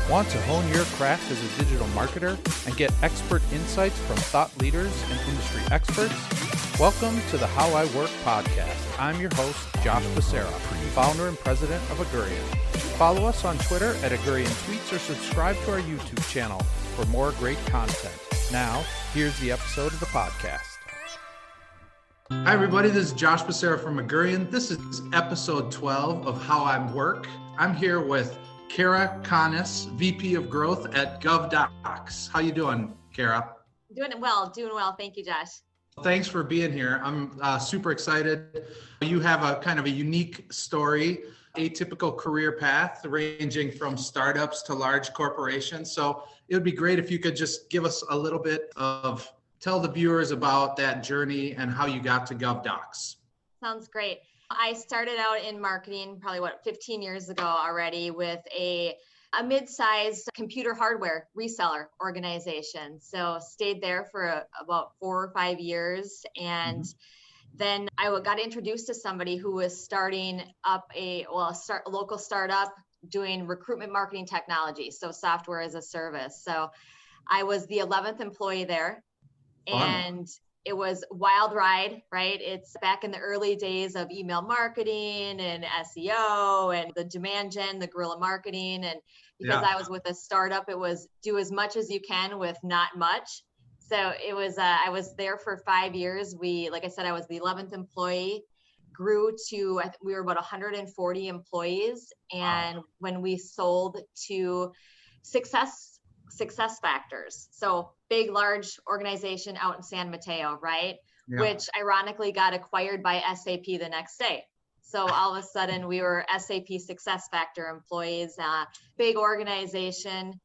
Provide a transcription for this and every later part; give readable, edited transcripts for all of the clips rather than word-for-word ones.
Want to hone your craft as a digital marketer and get expert insights from thought leaders and industry experts? Welcome to the How I Work podcast. I'm your host, Josh Becerra, founder and president of Agurian. Follow us on Twitter at Agurian Tweets or subscribe to our YouTube channel for more great content. Now, here's the episode of the podcast. Hi, everybody. This is Josh Becerra from Agurian. This is episode 12 of How I Work. I'm here with Kara Kanis, VP of Growth at GovDocs. How you doing, Kara? Doing well. Thank you, Josh. Thanks for being here. I'm super excited. You have a kind of a unique story, atypical career path ranging from startups to large corporations. So it would be great if you could just give us a little bit of, tell the viewers about that journey and how you got to GovDocs. Sounds great. I started out in marketing probably 15 years ago already with a mid-sized computer hardware reseller organization. So stayed there for about 4 or 5 years. And then I got introduced to somebody who was starting up a local startup doing recruitment marketing technology. So software as a service. So I was the 11th employee there. And it was wild ride, right? It's back in the early days of email marketing and SEO and the demand gen, the guerrilla marketing. And because I was with a startup, it was do as much as you can with not much. So it was, I was there for 5 years. Like I said, I was the 11th employee, grew to, we were about 140 employees. And when we sold to Success Factors. So big, large organization out in San Mateo, right? Yeah. Which ironically got acquired by SAP the next day. So all of a sudden we were SAP Success Factor employees, big organization.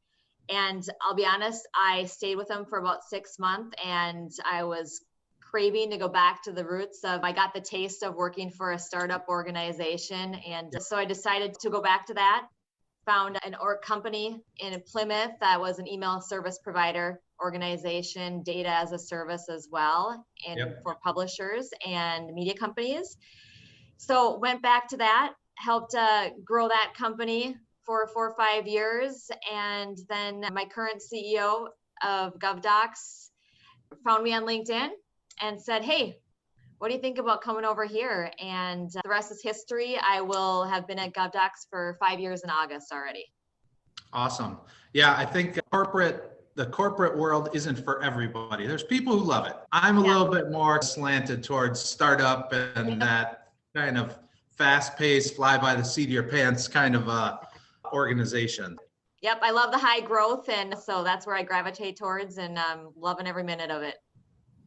And I'll be honest, I stayed with them for about 6 months and I was craving to go back to the roots of, I got the taste of working for a startup organization. And so I decided to go back to that. Found an company in Plymouth that was an email service provider organization, data as a service as well, and for publishers and media companies. So went back to that, helped grow that company for 4 or 5 years. And then my current CEO of GovDocs found me on LinkedIn and said, hey, what do you think about coming over here? And the rest is history. I will have been at GovDocs for 5 years in August already. Awesome. Yeah, I think the corporate world isn't for everybody. There's people who love it. I'm a little bit more slanted towards startup and that kind of fast-paced, fly by the seat of your pants kind of organization. Yep, I love the high growth. And so that's where I gravitate towards and I'm loving every minute of it.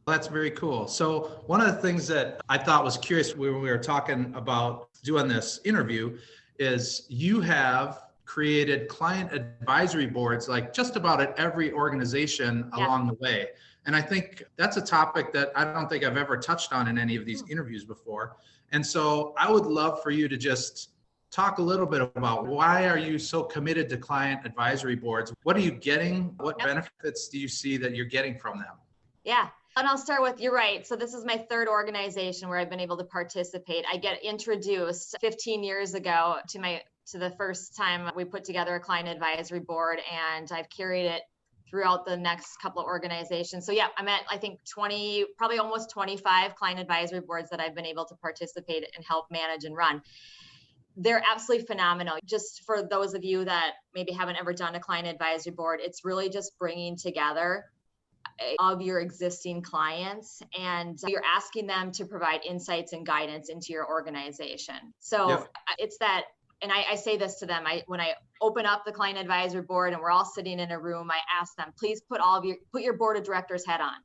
That's very cool. So one of the things that I thought was curious when we were talking about doing this interview is you have created client advisory boards like just about at every organization along the way. And I think that's a topic that I don't think I've ever touched on in any of these interviews before. And so I would love for you to just talk a little bit about why are you so committed to client advisory boards? What are you getting? What benefits do you see that you're getting from them? Yeah. And I'll start with, you're right. So this is my third organization where I've been able to participate. I get introduced 15 years ago to the first time we put together a client advisory board, and I've carried it throughout the next couple of organizations. So yeah, I'm at, I think 20, probably almost 25 client advisory boards that I've been able to participate and help manage and run. They're absolutely phenomenal. Just for those of you that maybe haven't ever done a client advisory board, it's really just bringing together of your existing clients and you're asking them to provide insights and guidance into your organization. So it's that, and I say this to them, when I open up the client advisory board and we're all sitting in a room, I ask them, please put your board of directors hat on.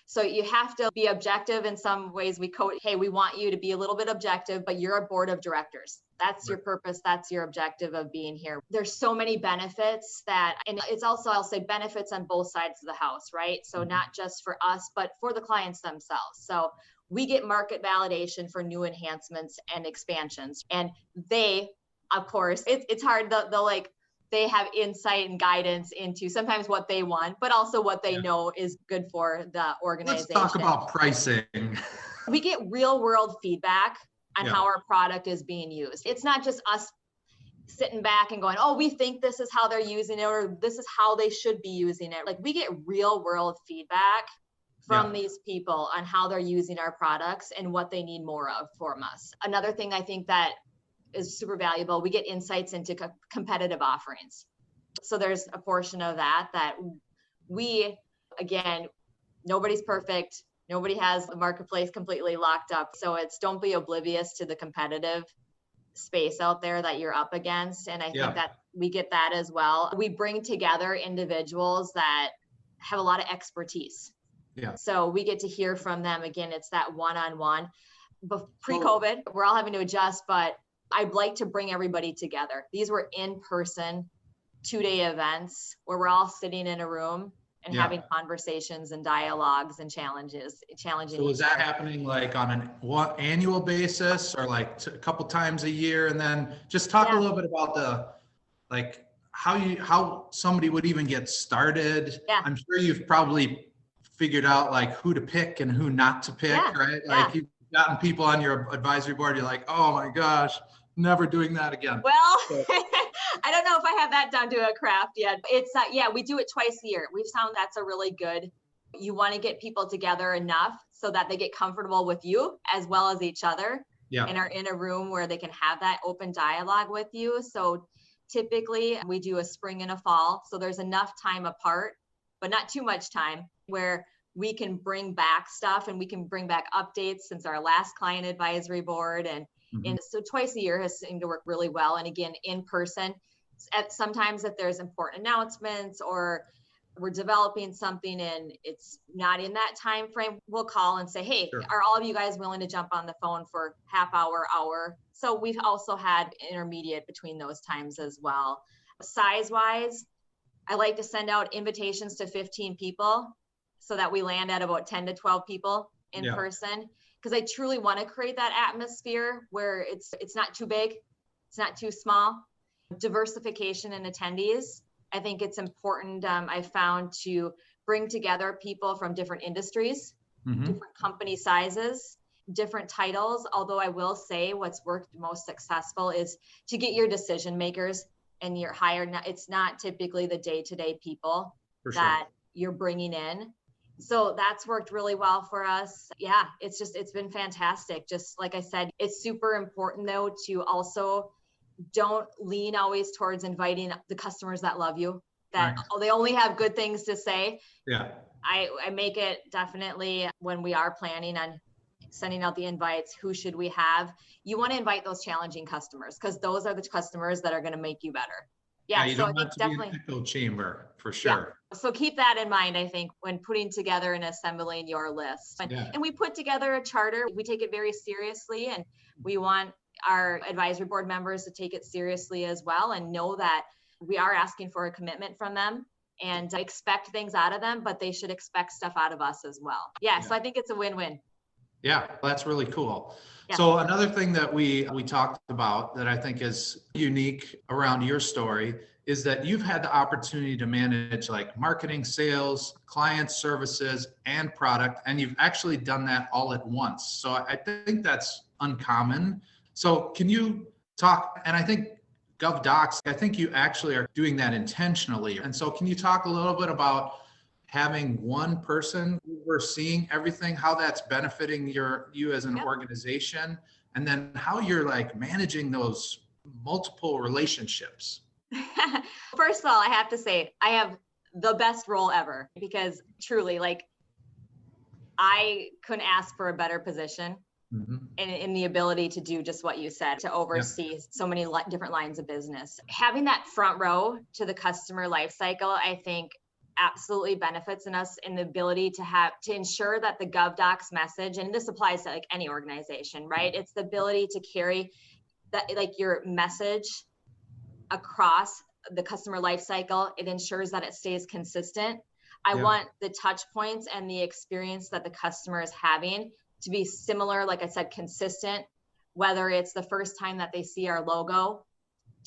So you have to be objective. In some ways we coach, hey, we want you to be a little bit objective, but you're a board of directors. That's your purpose. That's your objective of being here. There's so many benefits and it's also, I'll say, benefits on both sides of the house, right? So not just for us, but for the clients themselves. So we get market validation for new enhancements and expansions. And they, of course, it's hard. They have insight and guidance into sometimes what they want, but also what they know is good for the organization. Let's talk about pricing. We get real world feedback on how our product is being used. It's not just us sitting back and going, oh, we think this is how they're using it, or this is how they should be using it. Like, we get real world feedback from these people on how they're using our products and what they need more of from us. Another thing I think that is super valuable, we get insights into competitive offerings. So there's a portion of that we, again, nobody's perfect. Nobody has the marketplace completely locked up. So don't be oblivious to the competitive space out there that you're up against. And I think that we get that as well. We bring together individuals that have a lot of expertise. Yeah. So we get to hear from them. Again, it's that one-on-one. Pre-COVID, we're all having to adjust, but I'd like to bring everybody together. These were in-person 2-day events where we're all sitting in a room and having conversations and dialogues and challenging. So is that happening like on an annual basis, or like a couple times a year? And then just talk a little bit about how somebody would even get started. Yeah. I'm sure you've probably figured out like who to pick and who not to pick, right? Like you've gotten people on your advisory board, you're like, oh my gosh, never doing that again. Well, I don't know if I have that down to a craft yet. It's we do it twice a year. We've found that's a really good, you want to get people together enough so that they get comfortable with you as well as each other and are in a room where they can have that open dialogue with you. So typically we do a spring and a fall. So there's enough time apart, but not too much time, where we can bring back stuff and we can bring back updates since our last client advisory board. And so twice a year has seemed to work really well. And again, in person, sometimes if there's important announcements or we're developing something and it's not in that time frame, we'll call and say, hey, are all of you guys willing to jump on the phone for half hour? So we've also had intermediate between those times as well. Size wise, I like to send out invitations to 15 people so that we land at about 10 to 12 people in person. Because I truly want to create that atmosphere where it's not too big, it's not too small. Diversification in attendees. I think it's important, I found, to bring together people from different industries, different company sizes, different titles. Although I will say what's worked most successful is to get your decision makers and your higher, it's not typically the day-to-day people that you're bringing in. So that's worked really well for us. Yeah, it's been fantastic. Just like I said, it's super important though to also don't lean always towards inviting the customers that love you, that they only have good things to say. Yeah. I make it definitely when we are planning on sending out the invites, who should we have? You want to invite those challenging customers because those are the customers that are going to make you better. Yeah, you don't want to be an echo chamber for sure. Yeah. So keep that in mind, I think, when putting together and assembling your list. And we put together a charter. We take it very seriously, and we want our advisory board members to take it seriously as well and know that we are asking for a commitment from them and expect things out of them, but they should expect stuff out of us as well. Yeah. So I think it's a win-win. Yeah, that's really cool. Yeah. So another thing that we talked about that I think is unique around your story is that you've had the opportunity to manage like marketing, sales, client services, and product, and you've actually done that all at once. So I think that's uncommon. So can you talk, and I think GovDocs, I think you actually are doing that intentionally. And so can you talk a little bit about having one person overseeing everything, how that's benefiting you as an organization, and then how you're like managing those multiple relationships? First of all, I have to say, I have the best role ever because truly, like, I couldn't ask for a better position in the ability to do just what you said, to oversee so many different lines of business. Having that front row to the customer life cycle, I think absolutely benefits in us in the ability to ensure that the GovDocs message, and this applies to like any organization, right? It's the ability to carry that, like, your message across the customer life cycle. It ensures that it stays consistent. I want the touch points and the experience that the customer is having to be similar, like I said, consistent, whether it's the first time that they see our logo,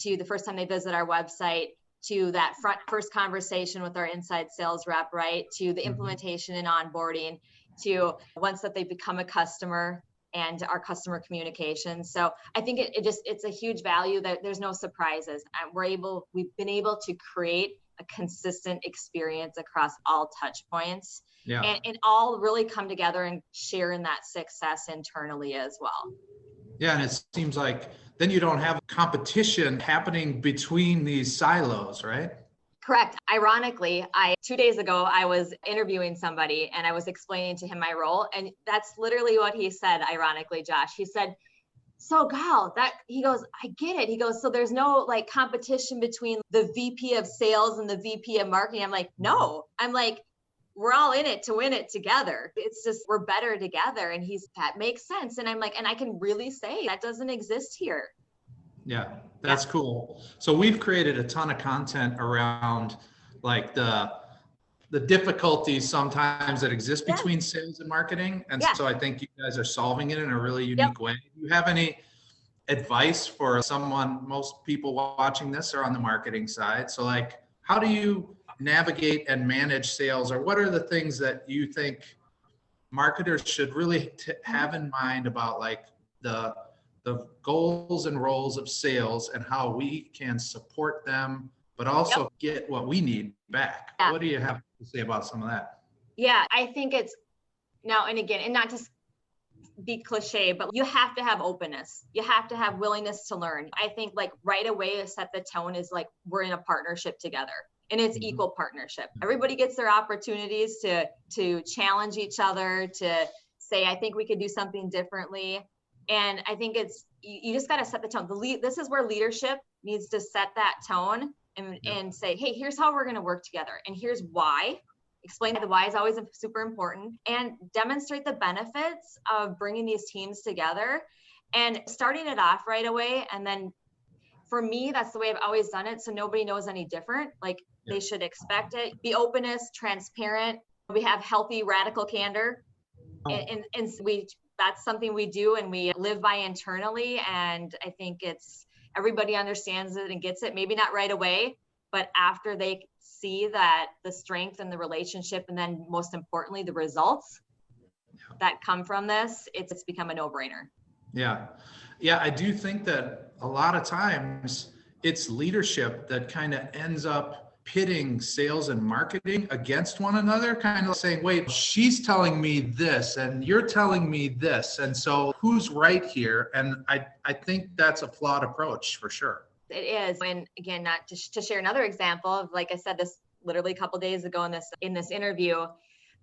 to the first time they visit our website, to that first conversation with our inside sales rep, right? To the implementation and onboarding, to once that they become a customer, and our customer communication. So I think it's a huge value that there's no surprises. We've been able to create a consistent experience across all touch points, and all really come together and share in that success internally as well. Yeah, and it seems like then you don't have competition happening between these silos, right? Correct. Ironically, 2 days ago, I was interviewing somebody and I was explaining to him my role. And that's literally what he said, ironically, Josh. He said, so Gal, he goes, I get it. He goes, so there's no like competition between the VP of sales and the VP of marketing. I'm like, no. I'm like, we're all in it to win it together. It's just, we're better together. And that makes sense. And I'm like, and I can really say that doesn't exist here. Yeah, that's cool. So we've created a ton of content around like the difficulties sometimes that exist between sales and marketing. And so I think you guys are solving it in a really unique way. Do you have any advice for someone, most people watching this are on the marketing side. So like, how do you navigate and manage sales, or what are the things that you think marketers should really have in mind about like the goals and roles of sales and how we can support them, but also get what we need back? What do you have to say about some of that? Yeah, I think it's now, and again, and not to be cliche, but you have to have openness. You have to have willingness to learn. I think like right away to set the tone is like, we're in a partnership together. And it's equal partnership. Everybody gets their opportunities to challenge each other, to say, I think we could do something differently. And I think you just got to set the tone. This is where leadership needs to set that tone and say, hey, here's how we're going to work together. And here's why. Explain the why is always super important, and demonstrate the benefits of bringing these teams together and starting it off right away. And then for me, that's the way I've always done it. So nobody knows any different. Like they should expect it. Be openness, transparent. We have healthy, radical candor. And that's something we do and we live by internally. And I think everybody understands it and gets it. Maybe not right away, but after they see that the strength and the relationship, and then most importantly, the results that come from this, it's become a no-brainer. Yeah. Yeah, I do think that a lot of times it's leadership that kind of ends up pitting sales and marketing against one another, kind of saying, wait, she's telling me this and you're telling me this. And so who's right here? And I think that's a flawed approach for sure. It is. And again, not to share another example of, like I said, this literally a couple of days ago in this interview,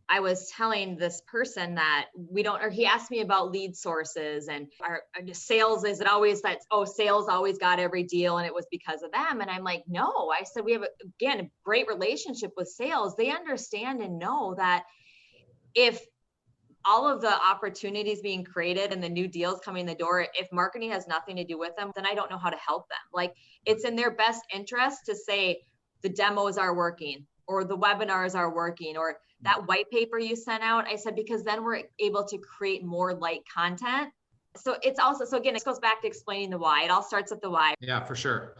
I was telling this person that he asked me about lead sources and our sales, is it always that, sales always got every deal and it was because of them. And I'm like, no, I said, we have, a great relationship with sales. They understand and know that if all of the opportunities being created and the new deals coming in the door, if marketing has nothing to do with them, then I don't know how to help them. Like it's in their best interest to say the demos are working or the webinars are working or that white paper you sent out. I said, because then we're able to create more light content. So it's also, so again, it goes back to explaining the why. It all starts with the why. Yeah, for sure.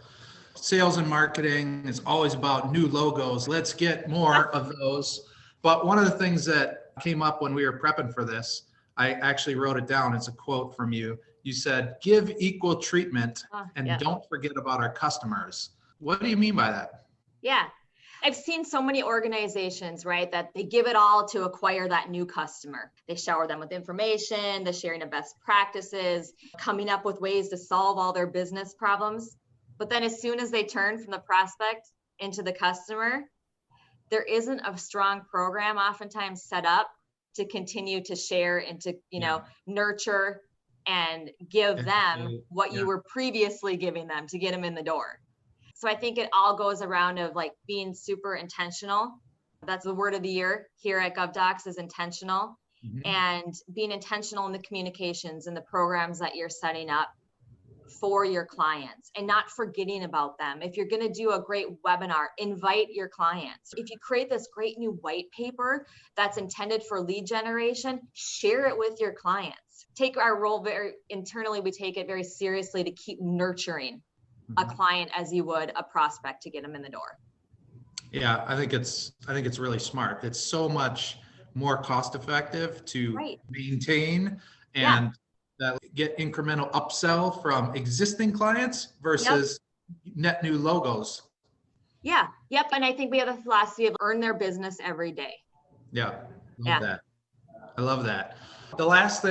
Sales and marketing is always about new logos. Let's get more of those. But one of the things that came up when we were prepping for this, I actually wrote it down. It's a quote from you. You said, give equal treatment and don't forget about our customers. What do you mean by that? Yeah. I've seen so many organizations, right, that they give it all to acquire that new customer. They shower them with information, the sharing of best practices, coming up with ways to solve all their business problems. But then as soon as they turn from the prospect into the customer, there isn't a strong program oftentimes set up to continue to share and to, nurture and give them what you were previously giving them to get them in the door. So I think it all goes around of like being super intentional. That's the word of the year here at GovDocs is intentional. And being intentional in the communications and the programs that you're setting up for your clients and not forgetting about them. If you're going to do a great webinar, invite your clients. If you create this great new white paper that's intended for lead generation, share it with your clients. Take our role very internally. We take it very seriously to keep nurturing a client as you would a prospect to get them in the door. Yeah, I think it's really smart. It's so much more cost effective to maintain and that get incremental upsell from existing clients versus net new logos. Yeah. Yep. And I think we have a philosophy of earn their business every day. Yeah. Love that. I love that. The last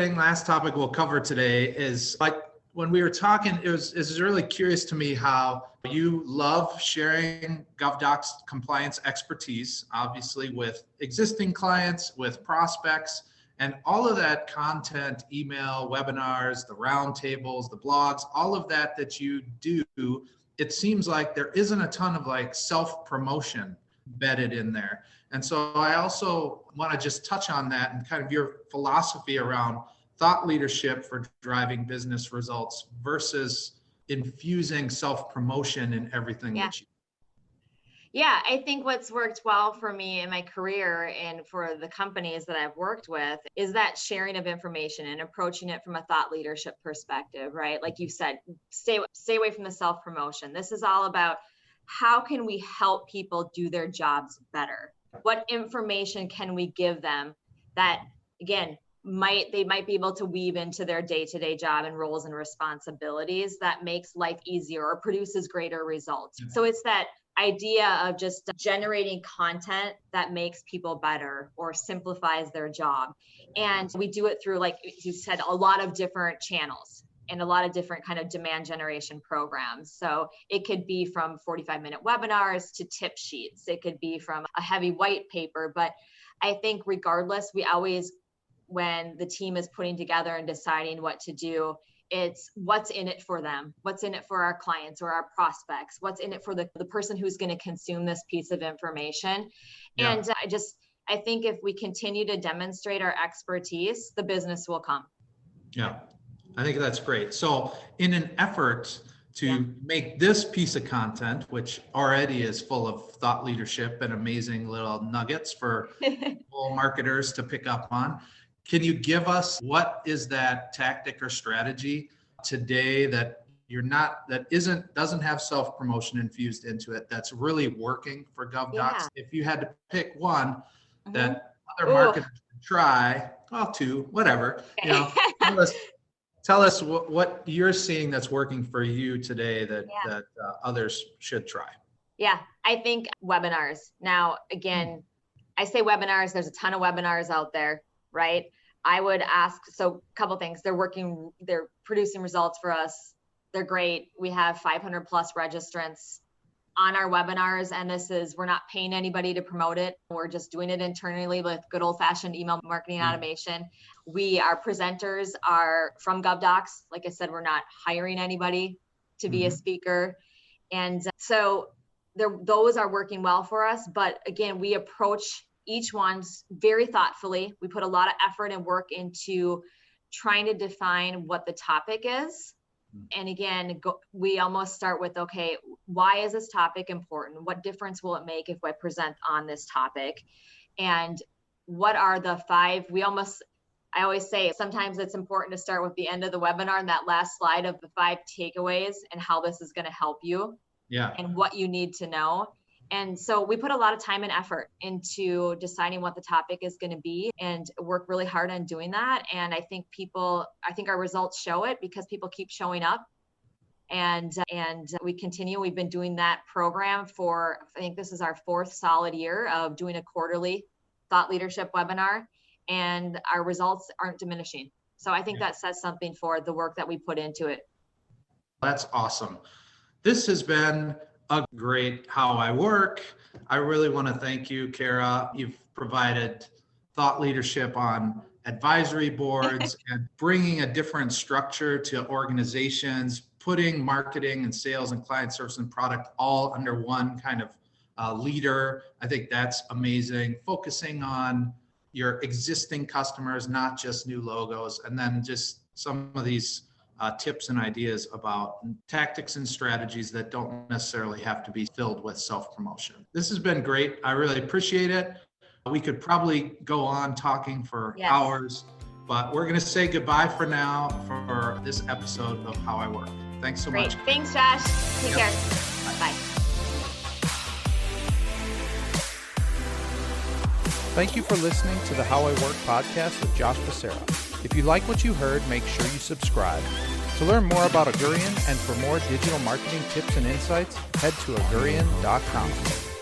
topic we'll cover today is, like, when we were talking, it was really curious to me how you love sharing GovDocs compliance expertise, obviously with existing clients, with prospects, and all of that content, email, webinars, the roundtables, the blogs, all of that you do. It seems like there isn't a ton of like self-promotion embedded in there. And so I also want to just touch on that and kind of your philosophy around thought leadership for driving business results versus infusing self-promotion in everything that you do. Yeah, I think what's worked well for me in my career and for the companies that I've worked with is that sharing of information and approaching it from a thought leadership perspective, right? Like you said, stay away from the self-promotion. This is all about how can we help people do their jobs better? What information can we give them that, again, they might be able to weave into their day-to-day job and roles and responsibilities that makes life easier or produces greater results. So it's that idea of just generating content that makes people better or simplifies their job. And we do it through, like you said, a lot of different channels and a lot of different kind of demand generation programs. So it could be from 45-minute webinars to tip sheets. It could be from a heavy white paper. But I think regardless, we always, when the team is putting together and deciding what to do, it's what's in it for them, what's in it for our clients or our prospects, what's in it for the person who's going to consume this piece of information. Yeah. And I think if we continue to demonstrate our expertise, the business will come. Yeah, I think that's great. So in an effort to make this piece of content, which already is full of thought leadership and amazing little nuggets for marketers to pick up on, can you give us what is that tactic or strategy today that doesn't have self-promotion infused into it, that's really working for GovDocs? Yeah. If you had to pick one that other marketers could try, well, two, whatever, tell us what you're seeing that's working for you today that others should try. Yeah, I think webinars. Now, again, I say webinars, there's a ton of webinars out there, right? I would ask, so a couple things. They're producing results for us. They're great. We have 500 plus registrants on our webinars, and we're not paying anybody to promote it. We're just doing it internally with good old fashioned email marketing automation. Our presenters are from GovDocs. Like I said, we're not hiring anybody to be a speaker. And so those are working well for us. But again, we approach each one very thoughtfully. We put a lot of effort and work into trying to define what the topic is. And again, we almost start with, okay, why is this topic important? What difference will it make if I present on this topic? And what are the five, I always say sometimes it's important to start with the end of the webinar and that last slide of the 5 takeaways and how this is going to help you and what you need to know. And so we put a lot of time and effort into deciding what the topic is going to be and work really hard on doing that. And I think our results show it because people keep showing up and we continue. We've been doing that program for, I think this is our 4th solid year of doing a quarterly thought leadership webinar, and our results aren't diminishing. So I think that says something for the work that we put into it. That's awesome. This has been a great How I Work. I really want to thank you, Kara. You've provided thought leadership on advisory boards and bringing a different structure to organizations, putting marketing and sales and client service and product all under one kind of leader. I think that's amazing. Focusing on your existing customers, not just new logos, and then just some of these tips and ideas about tactics and strategies that don't necessarily have to be filled with self-promotion. This has been great. I really appreciate it. We could probably go on talking for hours, but we're going to say goodbye for now for this episode of How I Work. Thanks so much. Thanks, Josh. Take care. Bye. Thank you for listening to the How I Work podcast with Josh Becerra. If you like what you heard, make sure you subscribe. To learn more about Augurian and for more digital marketing tips and insights, head to augurian.com.